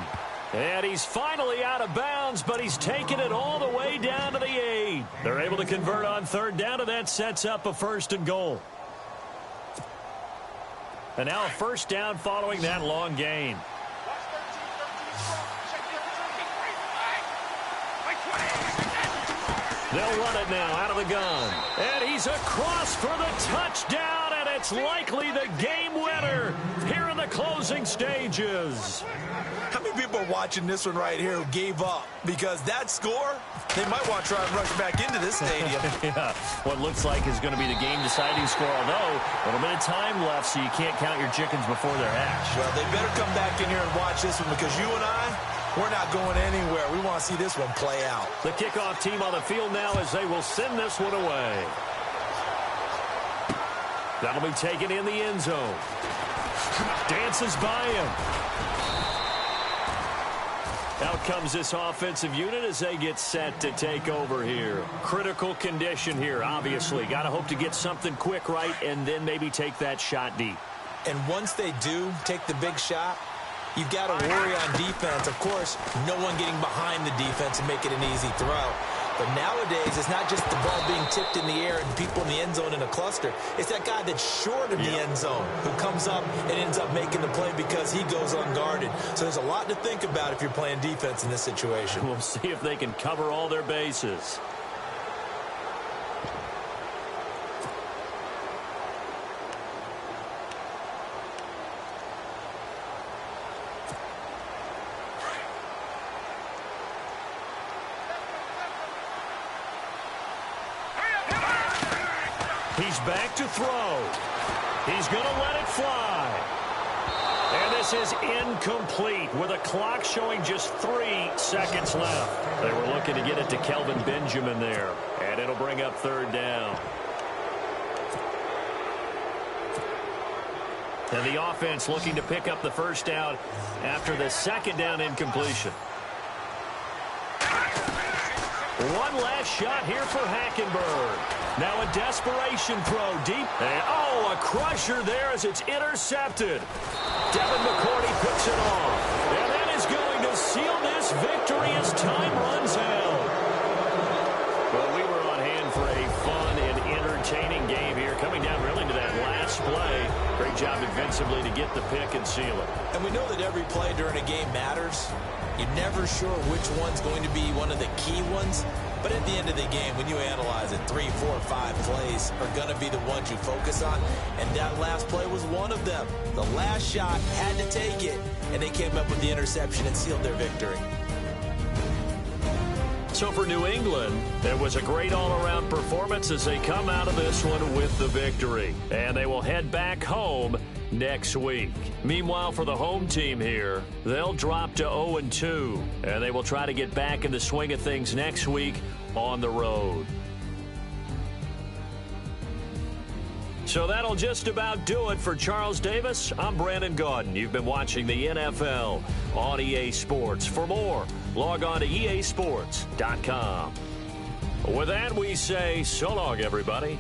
Speaker 2: And he's finally out of bounds, but he's taken it all the way down to the 8. They're able to convert on 3rd down, and that sets up a 1st and goal. And now a 1st down following that long gain. They'll run it now out of the gun. And he's across for the touchdown, and it's likely the game winner here in the closing stages.
Speaker 1: How many people are watching this one right here who gave up? Because that score, they might want to try and rush back into this stadium.
Speaker 2: Yeah, what looks like is going to be the game-deciding score, although a little bit of time left, so you can't count your chickens before they're hatched.
Speaker 1: Well, they better come back in here and watch this one because you and I, we're not going anywhere. We want to see this one play out.
Speaker 2: The kickoff team on the field now as they will send this one away. That'll be taken in the end zone. Dances by him. Out comes this offensive unit as they get set to take over here. Critical condition here, obviously. Got to hope to get something quick right and then maybe take that shot deep.
Speaker 1: And once they do take the big shot, you've got to worry on defense. Of course, no one getting behind the defense and make it an easy throw. But nowadays, it's not just the ball being tipped in the air and people in the end zone in a cluster. It's that guy that's short of the end zone who comes up and ends up making the play because he goes unguarded. So there's a lot to think about if you're playing defense in this situation.
Speaker 2: We'll see if they can cover all their bases. He's back to throw. He's going to let it fly. And this This is incomplete with a clock showing just 3 seconds left. They were looking to get it to Kelvin Benjamin there, and it'll bring up third down. And the offense looking to pick up the first down after the second down incompletion. One last shot here for Hackenberg. Now a desperation throw deep. And, oh, a crusher there as it's intercepted. Devin McCourty picks it off. And that is going to seal this victory as time runs out. Well, we were on hand for a fun and entertaining game here. Coming down really to that last play. Great job defensively to get the pick and seal it.
Speaker 1: And we know that every play during a game matters. You're never sure which one's going to be one of the key ones. But at the end of the game, when you analyze it, 3, 4, 5 plays are going to be the ones you focus on. And that last play was one of them. The last shot had to take it, and they came up with the interception and sealed their victory.
Speaker 2: So for New England, it was a great all-around performance as they come out of this one with the victory. And they will head back home next week. Meanwhile, for the home team here, they'll drop to 0-2, and they will try to get back in the swing of things next week on the road. So that'll just about do it for Charles Davis. I'm Brandon Gaudin. You've been watching the NFL on EA Sports. For more, log on to easports.com. With that, we say so long, everybody.